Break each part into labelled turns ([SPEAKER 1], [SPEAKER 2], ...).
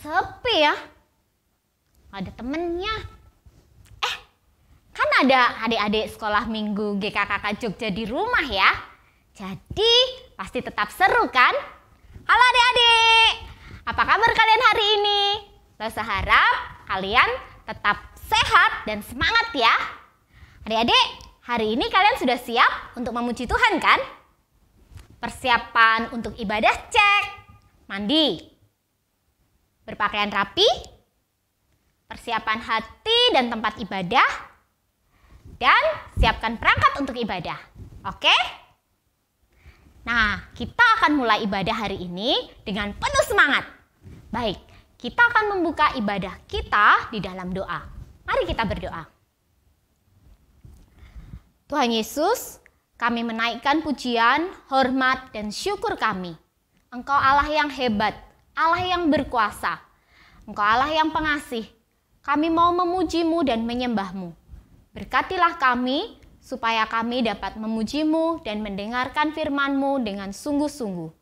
[SPEAKER 1] sepi ya? Ada temennya. Kan ada adik-adik sekolah minggu GKKK Jogja di rumah ya. Jadi pasti tetap seru kan? Halo adik-adik, apa kabar kalian hari ini? Losa harap kalian tetap sehat dan semangat ya. Adik-adik, hari ini kalian sudah siap untuk memuji Tuhan kan? Persiapan untuk ibadah cek. Mandi. Berpakaian rapi. Persiapan hati dan tempat ibadah. Dan siapkan perangkat untuk ibadah. Oke? Nah, kita akan mulai ibadah hari ini dengan penuh semangat. Baik, kita akan membuka ibadah kita di dalam doa. Mari kita berdoa. Tuhan Yesus, kami menaikkan pujian, hormat, dan syukur kami. Engkau Allah yang hebat, Allah yang berkuasa. Engkau Allah yang pengasih. Kami mau memuji-Mu dan menyembah-Mu. Berkatilah kami, supaya kami dapat memuji-Mu dan mendengarkan firman-Mu dengan sungguh-sungguh.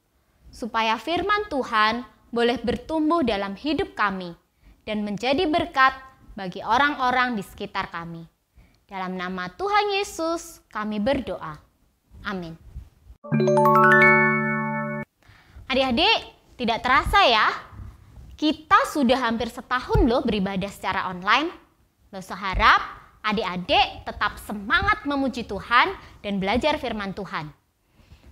[SPEAKER 1] Supaya firman Tuhan boleh bertumbuh dalam hidup kami dan menjadi berkat bagi orang-orang di sekitar kami. Dalam nama Tuhan Yesus kami berdoa. Amin. Adik-adik, tidak terasa ya, kita sudah hampir setahun loh beribadah secara online. Losa harap adik-adik tetap semangat memuji Tuhan dan belajar firman Tuhan.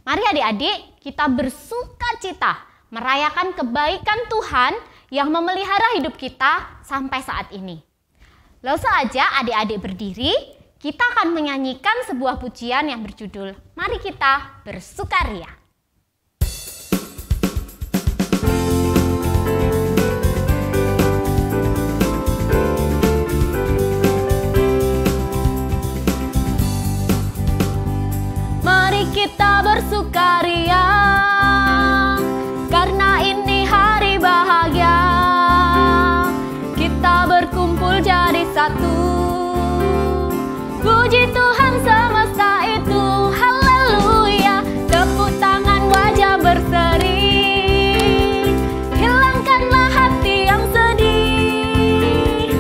[SPEAKER 1] Mari adik-adik kita bersukacita merayakan kebaikan Tuhan yang memelihara hidup kita sampai saat ini. Losa aja adik-adik berdiri, kita akan menyanyikan sebuah pujian yang berjudul Mari Kita Bersukaria. Mari kita bersukaria, karena ini hari bahagia. Kita berkumpul jadi satu. Puji Tuhan semesta itu, haleluya. Tepuk tangan wajah berseri. Hilangkanlah hati yang sedih.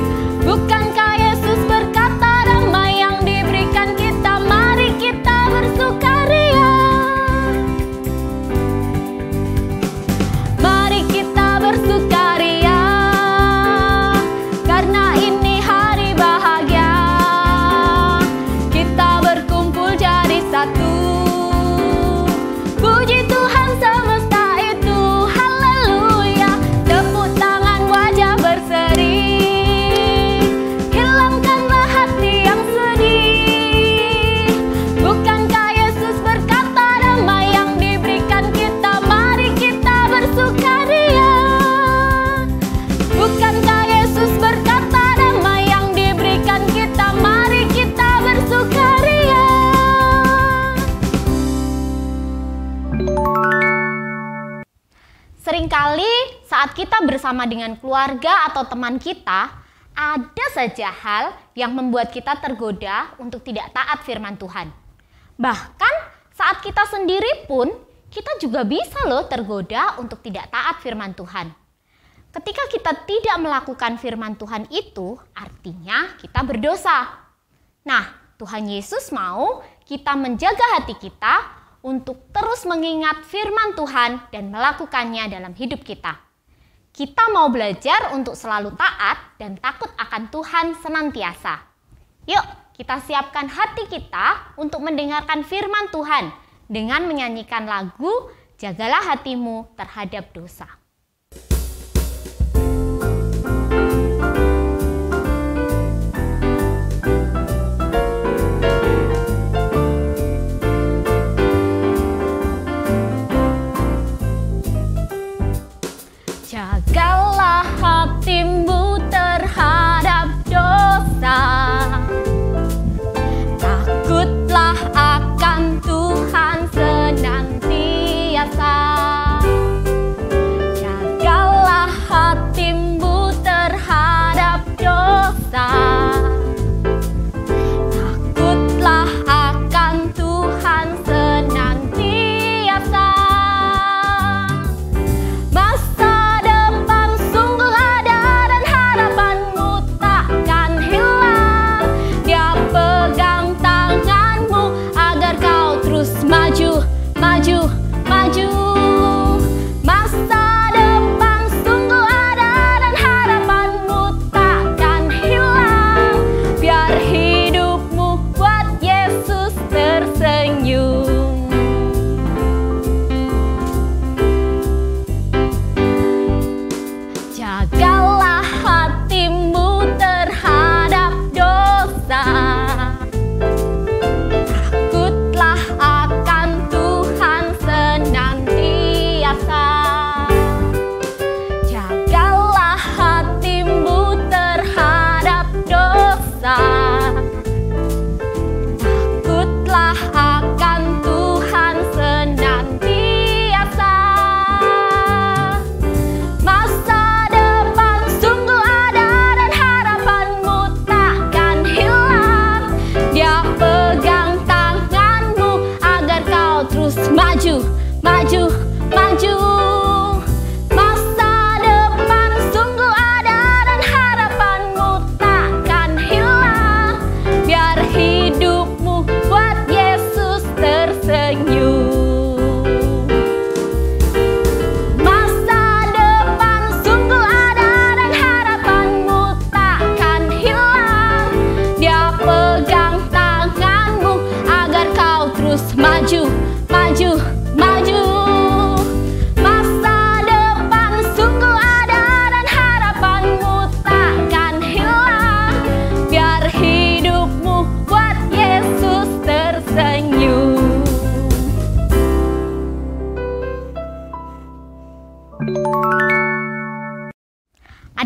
[SPEAKER 1] Bukankah Yesus berkata damai yang diberikan kita? Mari kita bersukaria. Mari kita bersukaria, karena ini hari bahagia. Kita berkumpul jadi satu. Puji Tuhan semesta itu, haleluya. Tepuk tangan wajah berseri. Hilangkanlah hati yang sedih. Bukankah Yesus berkata damai yang diberikan kita? Mari kita bersukaria. Bukankah Yesus berkata damai yang diberikan kita? Mari kita bersukaria. Seringkali saat kita bersama dengan keluarga atau teman kita, ada saja hal yang membuat kita tergoda untuk tidak taat firman Tuhan. Bahkan saat kita sendiri pun, kita juga bisa loh tergoda untuk tidak taat firman Tuhan. Ketika kita tidak melakukan firman Tuhan itu, artinya kita berdosa. Nah, Tuhan Yesus mau kita menjaga hati kita untuk terus mengingat firman Tuhan dan melakukannya dalam hidup kita. Kita mau belajar untuk selalu taat dan takut akan Tuhan senantiasa. Yuk, kita siapkan hati kita untuk mendengarkan firman Tuhan dengan menyanyikan lagu Jagalah Hatimu Terhadap Dosa. Jagalah hatimu terhadap dosa. Takutlah akan Tuhan senantiasa.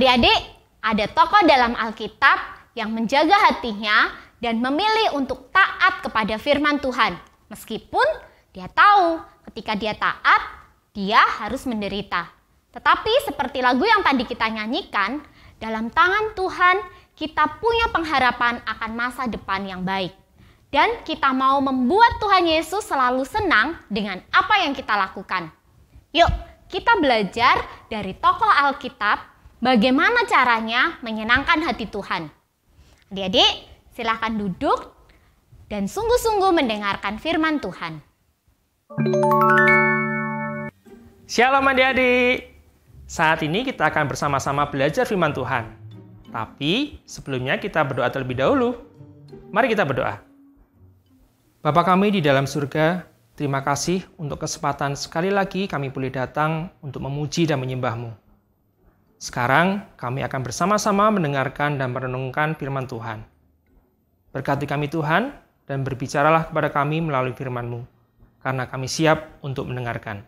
[SPEAKER 1] Adik-adik, ada tokoh dalam Alkitab yang menjaga hatinya dan memilih untuk taat kepada firman Tuhan. Meskipun dia tahu ketika dia taat, dia harus menderita. Tetapi seperti lagu yang tadi kita nyanyikan, dalam tangan Tuhan kita punya pengharapan akan masa depan yang baik. Dan kita mau membuat Tuhan Yesus selalu senang dengan apa yang kita lakukan. Yuk, kita belajar dari tokoh Alkitab bagaimana caranya menyenangkan hati Tuhan. Adik-adik, silakan duduk dan sungguh-sungguh mendengarkan firman Tuhan.
[SPEAKER 2] Shalom adik-adik. Saat ini kita akan bersama-sama belajar firman Tuhan. Tapi sebelumnya kita berdoa terlebih dahulu. Mari kita berdoa. Bapa kami di dalam surga, terima kasih untuk kesempatan sekali lagi kami boleh datang untuk memuji dan menyembah-Mu. Sekarang kami akan bersama-sama mendengarkan dan merenungkan firman Tuhan. Berkati kami Tuhan dan berbicaralah kepada kami melalui firman-Mu, karena kami siap untuk mendengarkan.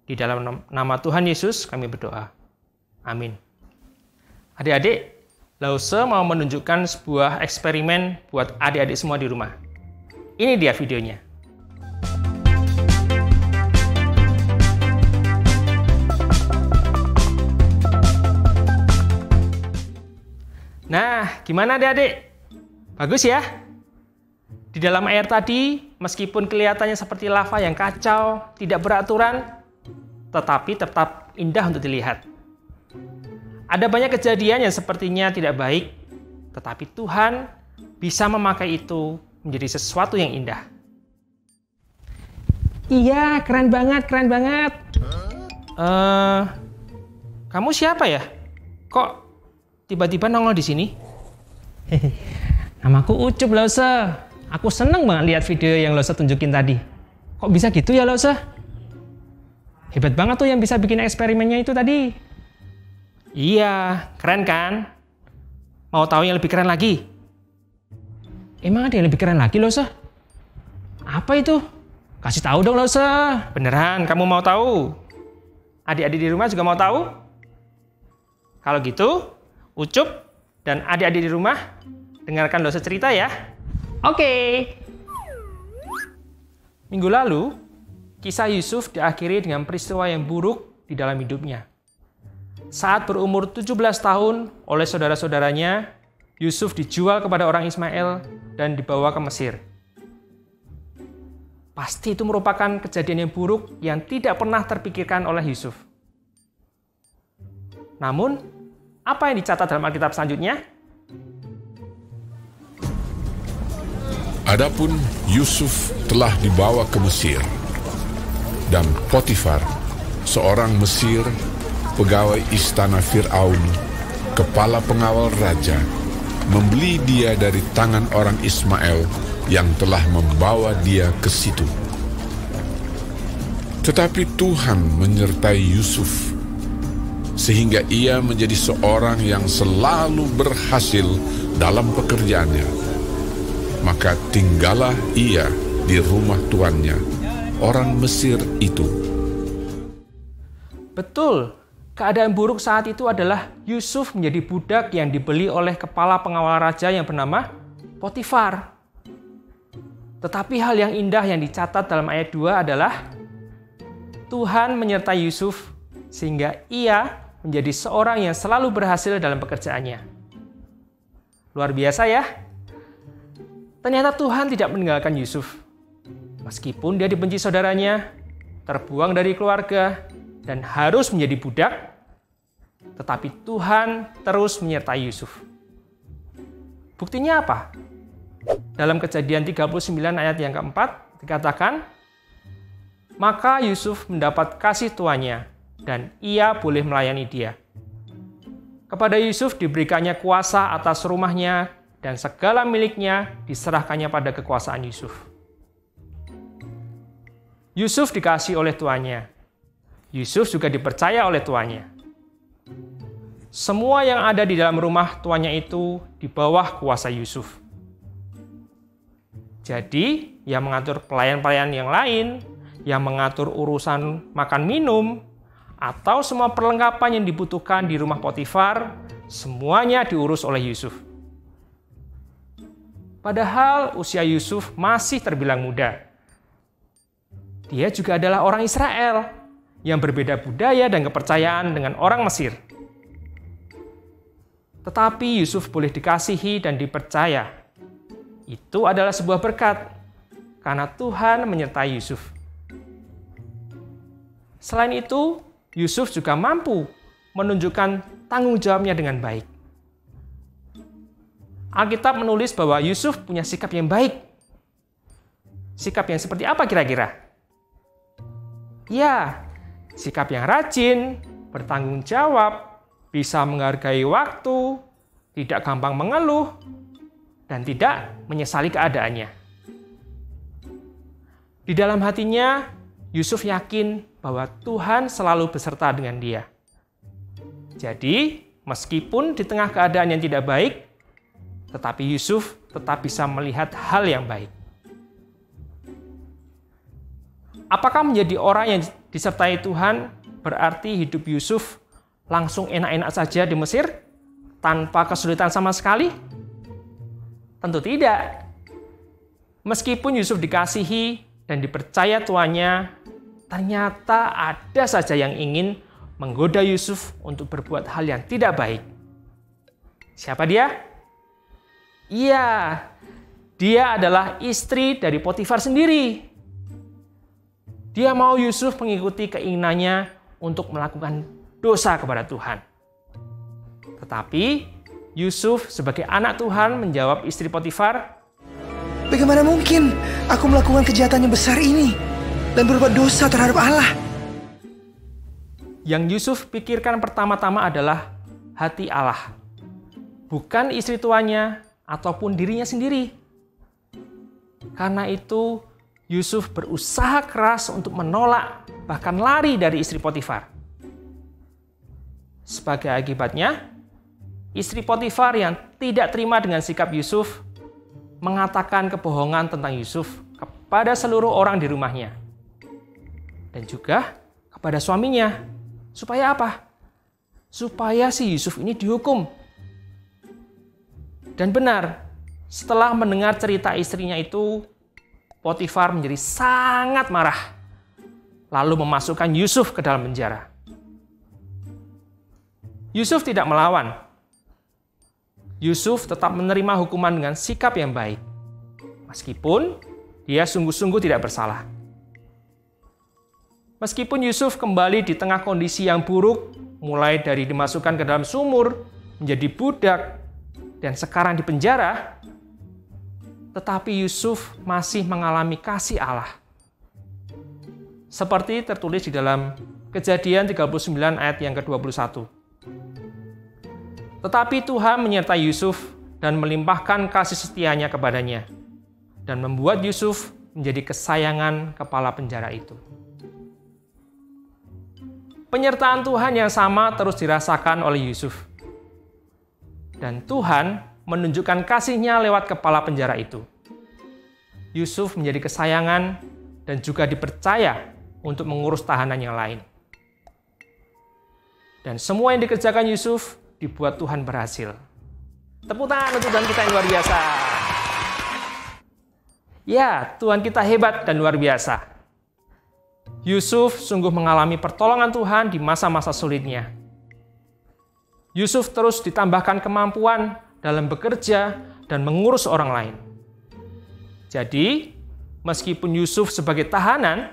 [SPEAKER 2] Di dalam nama Tuhan Yesus kami berdoa. Amin. Adik-adik, Lause mau menunjukkan sebuah eksperimen buat adik-adik semua di rumah. Ini dia videonya. Nah, gimana adik-adik? Bagus ya? Di dalam air tadi, meskipun kelihatannya seperti lava yang kacau, tidak beraturan, tetapi tetap indah untuk dilihat. Ada banyak kejadian yang sepertinya tidak baik, tetapi Tuhan bisa memakai itu menjadi sesuatu yang indah. Iya, keren banget, keren banget. Kamu siapa ya? Kok tiba-tiba nongol di sini? Namaku Ucup, Lause. Aku seneng banget lihat video yang Lause tunjukin tadi. Kok bisa gitu ya, Lause? Hebat banget tuh yang bisa bikin eksperimennya itu tadi. Iya, keren kan? Mau tahu yang lebih keren lagi? Emang ada yang lebih keren lagi, Lause? Apa itu? Kasih tahu dong, Lause. Beneran, kamu mau tahu? Adik-adik di rumah juga mau tahu? Kalau gitu, Ucup dan adik-adik di rumah, dengarkan Lause cerita ya. Oke. Minggu lalu, kisah Yusuf diakhiri dengan peristiwa yang buruk di dalam hidupnya. Saat berumur 17 tahun oleh saudara-saudaranya, Yusuf dijual kepada orang Ismail dan dibawa ke Mesir. Pasti itu merupakan kejadian yang buruk yang tidak pernah terpikirkan oleh Yusuf. Namun, apa yang dicatat dalam Alkitab selanjutnya?
[SPEAKER 3] Adapun Yusuf telah dibawa ke Mesir. Dan Potifar, seorang Mesir, pegawai istana Fir'aun, kepala pengawal raja, membeli dia dari tangan orang Ismail yang telah membawa dia ke situ. Tetapi Tuhan menyertai Yusuf, sehingga ia menjadi seorang yang selalu berhasil dalam pekerjaannya. Maka tinggallah ia di rumah tuannya, orang Mesir itu.
[SPEAKER 2] Betul, keadaan buruk saat itu adalah Yusuf menjadi budak yang dibeli oleh kepala pengawal raja yang bernama Potifar. Tetapi hal yang indah yang dicatat dalam ayat 2 adalah Tuhan menyertai Yusuf sehingga ia menjadi seorang yang selalu berhasil dalam pekerjaannya. Luar biasa ya. Ternyata Tuhan tidak meninggalkan Yusuf. Meskipun dia dibenci saudaranya, terbuang dari keluarga, dan harus menjadi budak, tetapi Tuhan terus menyertai Yusuf. Buktinya apa? Dalam Kejadian 39 ayat yang keempat dikatakan, maka Yusuf mendapat kasih tuannya, dan ia boleh melayani dia. Kepada Yusuf diberikannya kuasa atas rumahnya, dan segala miliknya diserahkannya pada kekuasaan Yusuf. Yusuf dikasih oleh tuannya. Yusuf juga dipercaya oleh tuannya. Semua yang ada di dalam rumah tuannya itu di bawah kuasa Yusuf. Jadi, yang mengatur pelayan-pelayan yang lain, yang mengatur urusan makan minum, atau semua perlengkapan yang dibutuhkan di rumah Potifar, Semuanya diurus oleh Yusuf. Padahal usia Yusuf masih terbilang muda. Dia juga adalah orang Israel yang berbeda budaya dan kepercayaan dengan orang Mesir. Tetapi Yusuf boleh dikasihi dan dipercaya. Itu adalah sebuah berkat, karena Tuhan menyertai Yusuf. Selain itu, Yusuf juga mampu menunjukkan tanggung jawabnya dengan baik. Alkitab menulis bahwa Yusuf punya sikap yang baik. Sikap yang seperti apa kira-kira? Ya, sikap yang rajin, bertanggung jawab, bisa menghargai waktu, tidak gampang mengeluh, dan tidak menyesali keadaannya. Di dalam hatinya, Yusuf yakin bahwa Tuhan selalu beserta dengan dia. Jadi, meskipun di tengah keadaan yang tidak baik, tetapi Yusuf tetap bisa melihat hal yang baik. Apakah menjadi orang yang disertai Tuhan berarti hidup Yusuf langsung enak-enak saja di Mesir tanpa kesulitan sama sekali? Tentu tidak. Meskipun Yusuf dikasihi dan dipercaya tuannya, ternyata ada saja yang ingin menggoda Yusuf untuk berbuat hal yang tidak baik. Siapa dia? Iya, dia adalah istri dari Potifar sendiri. Dia mau Yusuf mengikuti keinginannya untuk melakukan dosa kepada Tuhan. Tetapi Yusuf sebagai anak Tuhan menjawab istri Potifar,
[SPEAKER 4] "Bagaimana mungkin aku melakukan kejahatan yang besar ini dan berbuat dosa terhadap Allah?"
[SPEAKER 2] Yang Yusuf pikirkan pertama-tama adalah hati Allah, bukan istri tuannya ataupun dirinya sendiri. Karena itu, Yusuf berusaha keras untuk menolak, bahkan lari dari istri Potifar. Sebagai akibatnya, istri Potifar yang tidak terima dengan sikap Yusuf mengatakan kebohongan tentang Yusuf kepada seluruh orang di rumahnya. Dan juga kepada suaminya. Supaya apa? Supaya si Yusuf ini dihukum. Dan benar, setelah mendengar cerita istrinya itu, Potifar menjadi sangat marah, lalu memasukkan Yusuf ke dalam penjara. Yusuf tidak melawan. Yusuf tetap menerima hukuman dengan sikap yang baik, meskipun dia sungguh-sungguh tidak bersalah. Meskipun Yusuf kembali di tengah kondisi yang buruk, mulai dari dimasukkan ke dalam sumur, menjadi budak, dan sekarang di penjara, tetapi Yusuf masih mengalami kasih Allah. Seperti tertulis di dalam Kejadian 39 ayat yang ke-21. Tetapi Tuhan menyertai Yusuf dan melimpahkan kasih setianya kepadanya, dan membuat Yusuf menjadi kesayangan kepala penjara itu. Penyertaan Tuhan yang sama terus dirasakan oleh Yusuf. Dan Tuhan menunjukkan kasih-Nya lewat kepala penjara itu. Yusuf menjadi kesayangan dan juga dipercaya untuk mengurus tahanan yang lain. Dan semua yang dikerjakan Yusuf dibuat Tuhan berhasil. Tepuk tangan untuk Tuhan kita yang luar biasa. Ya, Tuhan kita hebat dan luar biasa. Yusuf sungguh mengalami pertolongan Tuhan di masa-masa sulitnya. Yusuf terus ditambahkan kemampuan dalam bekerja dan mengurus orang lain. Jadi, meskipun Yusuf sebagai tahanan,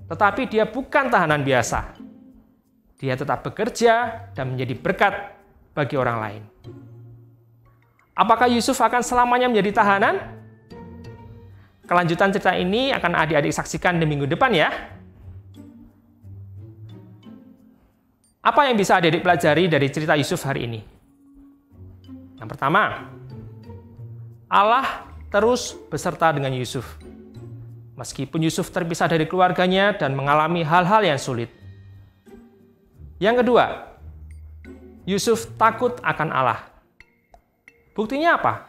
[SPEAKER 2] tetapi dia bukan tahanan biasa. Dia tetap bekerja dan menjadi berkat bagi orang lain. Apakah Yusuf akan selamanya menjadi tahanan? Kelanjutan cerita ini akan adik-adik saksikan di minggu depan ya. Apa yang bisa adik-adik pelajari dari cerita Yusuf hari ini? Yang pertama, Allah terus beserta dengan Yusuf. Meskipun Yusuf terpisah dari keluarganya dan mengalami hal-hal yang sulit. Yang kedua, Yusuf takut akan Allah. Buktinya apa?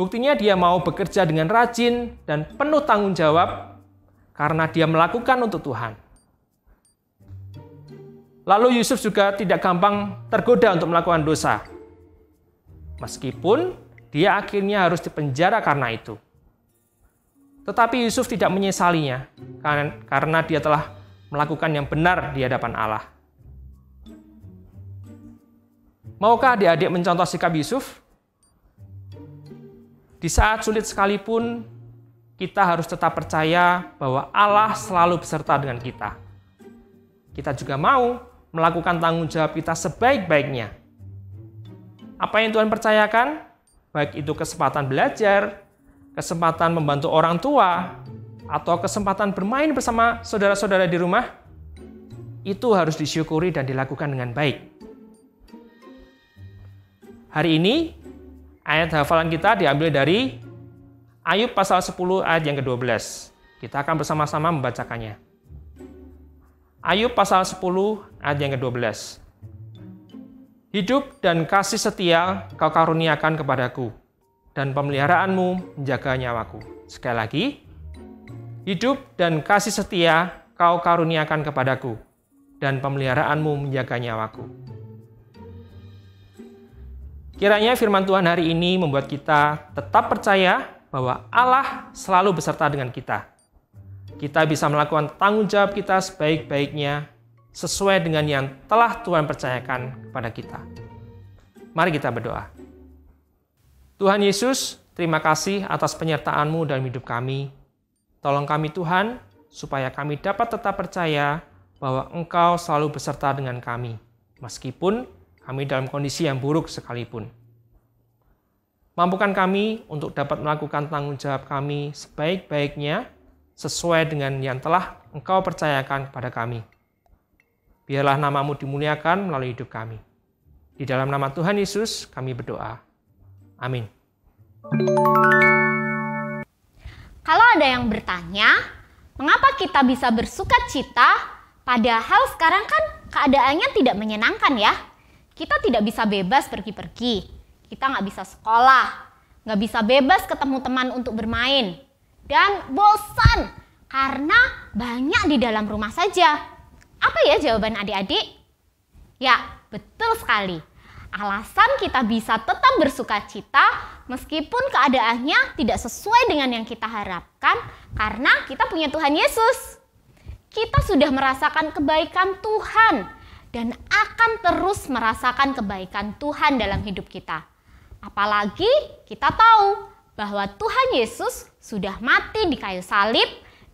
[SPEAKER 2] Buktinya dia mau bekerja dengan rajin dan penuh tanggung jawab karena dia melakukan untuk Tuhan. Lalu Yusuf juga tidak gampang tergoda untuk melakukan dosa. Meskipun dia akhirnya harus dipenjara karena itu. Tetapi Yusuf tidak menyesalinya karena dia telah melakukan yang benar di hadapan Allah. Maukah adik-adik mencontoh sikap Yusuf? Di saat sulit sekalipun, kita harus tetap percaya bahwa Allah selalu beserta dengan kita. Kita juga mau melakukan tanggung jawab kita sebaik-baiknya. Apa yang Tuhan percayakan, baik itu kesempatan belajar, kesempatan membantu orang tua, atau kesempatan bermain bersama saudara-saudara di rumah, itu harus disyukuri dan dilakukan dengan baik. Hari ini, ayat hafalan kita diambil dari Ayub pasal 10 ayat yang ke-12. Kita akan bersama-sama membacakannya. Ayub pasal 10 ayat yang ke-12. Hidup dan kasih setia kau karuniakan kepadaku, dan pemeliharaanmu menjaga nyawaku. Sekali lagi, hidup dan kasih setia kau karuniakan kepadaku, dan pemeliharaanmu menjaga nyawaku. Kiranya firman Tuhan hari ini membuat kita tetap percaya bahwa Allah selalu beserta dengan kita. Kita bisa melakukan tanggung jawab kita sebaik-baiknya sesuai dengan yang telah Tuhan percayakan kepada kita. Mari kita berdoa. Tuhan Yesus, terima kasih atas penyertaan-Mu dalam hidup kami. Tolong kami Tuhan, supaya kami dapat tetap percaya bahwa Engkau selalu beserta dengan kami, meskipun kami dalam kondisi yang buruk sekalipun. Mampukan kami untuk dapat melakukan tanggung jawab kami sebaik-baiknya sesuai dengan yang telah Engkau percayakan kepada kami. Biarlah nama-Mu dimuliakan melalui hidup kami. Di dalam nama Tuhan Yesus kami berdoa. Amin.
[SPEAKER 1] Kalau ada yang bertanya, mengapa kita bisa bersukacita padahal sekarang kan keadaannya tidak menyenangkan ya? Kita tidak bisa bebas pergi-pergi, kita nggak bisa sekolah, nggak bisa bebas ketemu teman untuk bermain, dan bosan karena banyak di dalam rumah saja. Apa ya jawaban adik-adik? Ya, betul sekali. Alasan kita bisa tetap bersukacita meskipun keadaannya tidak sesuai dengan yang kita harapkan karena kita punya Tuhan Yesus. Kita sudah merasakan kebaikan Tuhan dan akan terus merasakan kebaikan Tuhan dalam hidup kita. Apalagi kita tahu bahwa Tuhan Yesus sudah mati di kayu salib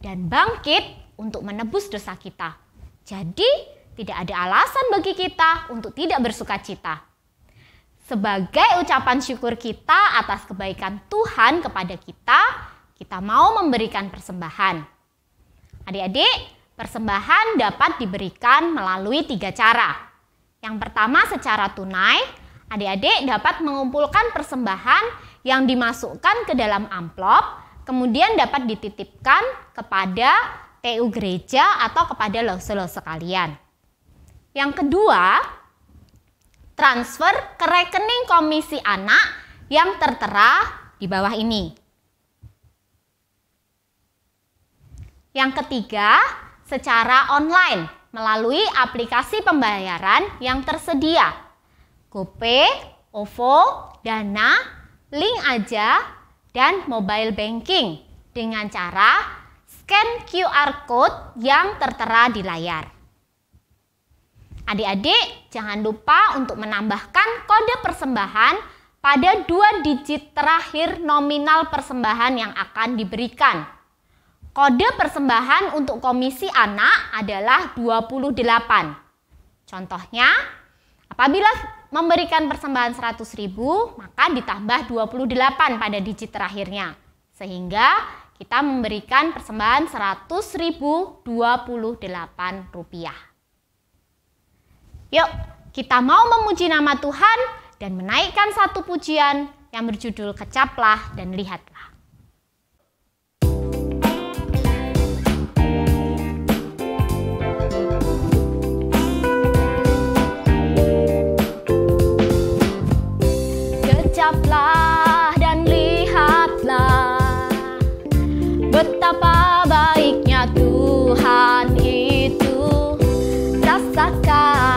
[SPEAKER 1] dan bangkit untuk menebus dosa kita. Jadi, tidak ada alasan bagi kita untuk tidak bersukacita. Sebagai ucapan syukur kita atas kebaikan Tuhan kepada kita, kita mau memberikan persembahan. Adik-adik, persembahan dapat diberikan melalui 3 cara. Yang pertama secara tunai, adik-adik dapat mengumpulkan persembahan yang dimasukkan ke dalam amplop, kemudian dapat dititipkan kepada TU gereja atau kepada lose-lose kalian. Yang kedua, transfer ke rekening komisi anak yang tertera di bawah ini. Yang ketiga, secara online melalui aplikasi pembayaran yang tersedia. GoPay, OVO, Dana, Link Aja, dan mobile banking dengan cara scan QR code yang tertera di layar. Adik-adik, jangan lupa untuk menambahkan kode persembahan pada 2 digit terakhir nominal persembahan yang akan diberikan. Kode persembahan untuk komisi anak adalah 28. Contohnya, apabila memberikan persembahan 100.000, maka ditambah 28 pada digit terakhirnya. Sehingga kita memberikan persembahan 100.028 rupiah. Yuk, kita mau memuji nama Tuhan dan menaikkan satu pujian yang berjudul Kecaplah dan Lihatlah. Kecaplah dan lihatlah betapa baiknya Tuhan itu. Rasakan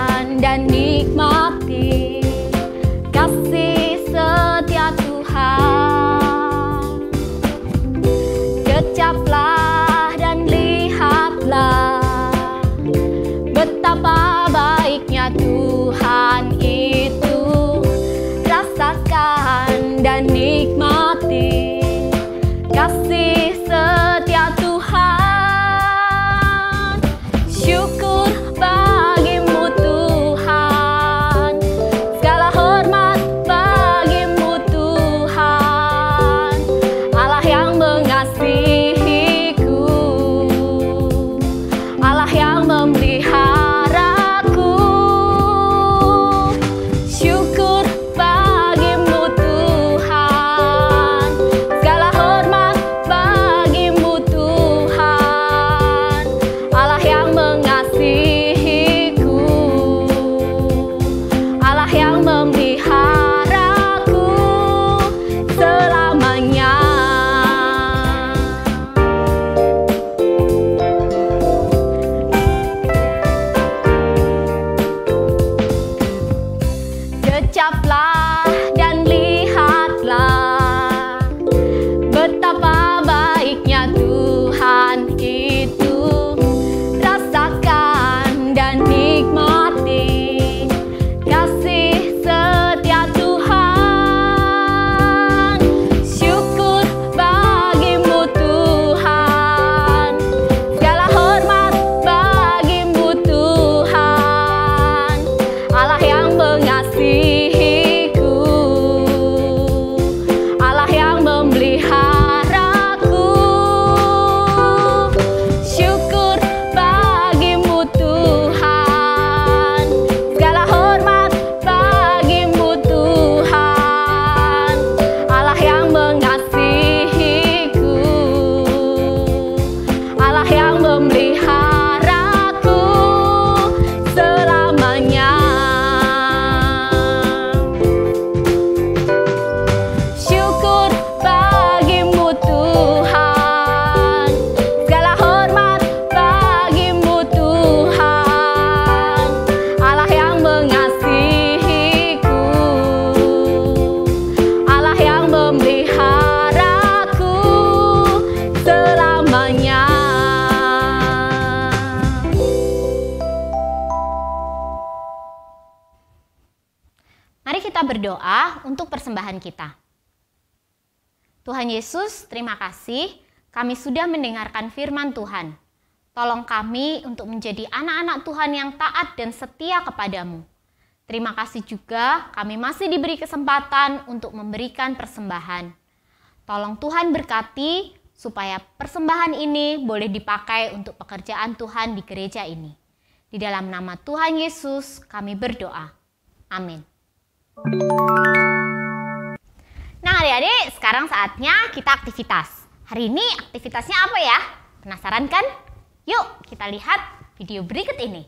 [SPEAKER 1] Mari kita berdoa untuk persembahan kita. Tuhan Yesus, terima kasih kami sudah mendengarkan firman Tuhan. Tolong kami untuk menjadi anak-anak Tuhan yang taat dan setia kepadamu. Terima kasih juga kami masih diberi kesempatan untuk memberikan persembahan. Tolong Tuhan berkati supaya persembahan ini boleh dipakai untuk pekerjaan Tuhan di gereja ini. Di dalam nama Tuhan Yesus kami berdoa. Amin. Nah adik-adik, sekarang saatnya kita aktivitas. Hari ini aktivitasnya apa ya? Penasaran kan? Yuk kita lihat video berikut ini.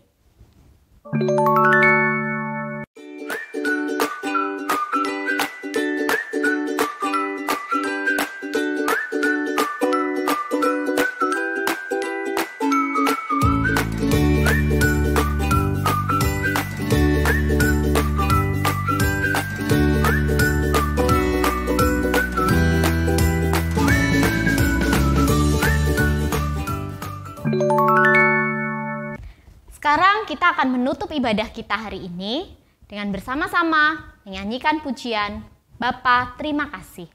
[SPEAKER 1] Sekarang kita akan menutup ibadah kita hari ini dengan bersama-sama menyanyikan pujian Bapa Terima Kasih.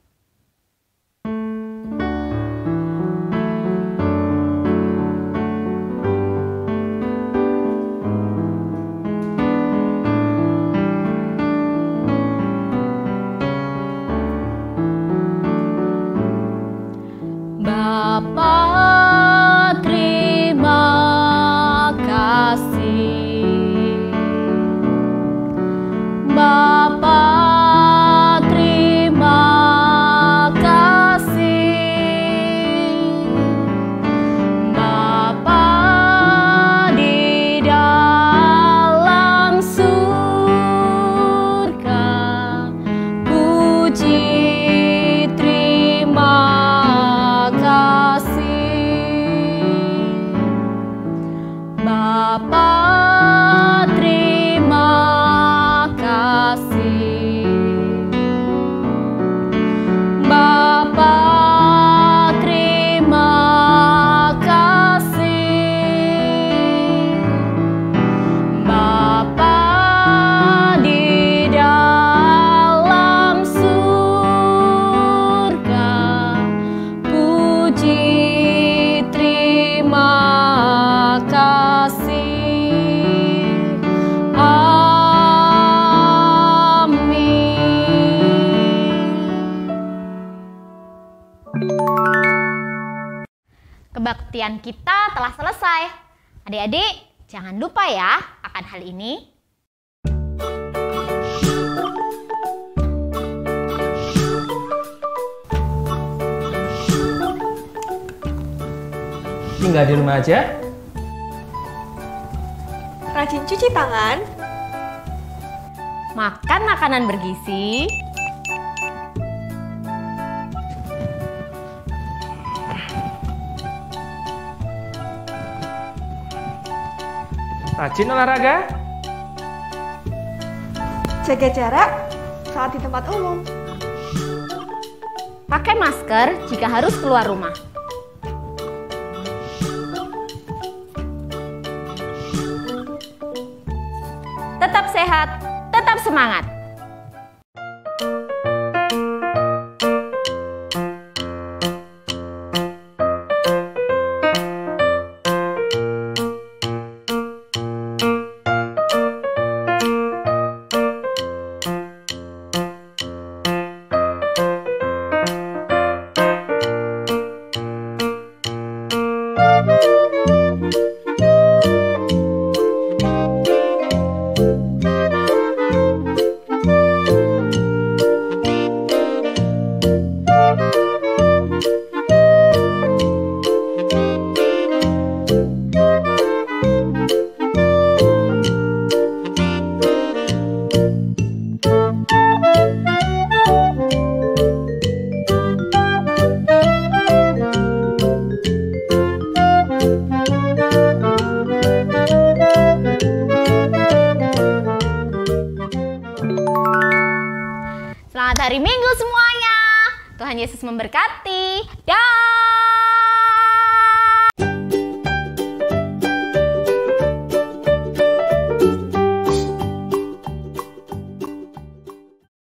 [SPEAKER 1] Kebaktian kita telah selesai. Adik-adik, jangan lupa ya akan hal ini.
[SPEAKER 2] Tinggal di rumah aja.
[SPEAKER 5] Rajin cuci tangan.
[SPEAKER 1] Makan makanan bergizi.
[SPEAKER 2] Rajin olahraga.
[SPEAKER 5] Jaga jarak saat di tempat umum.
[SPEAKER 1] Pakai masker jika harus keluar rumah. Tetap sehat, tetap semangat. Selamat hari Minggu semuanya. Tuhan Yesus memberkati. Dah.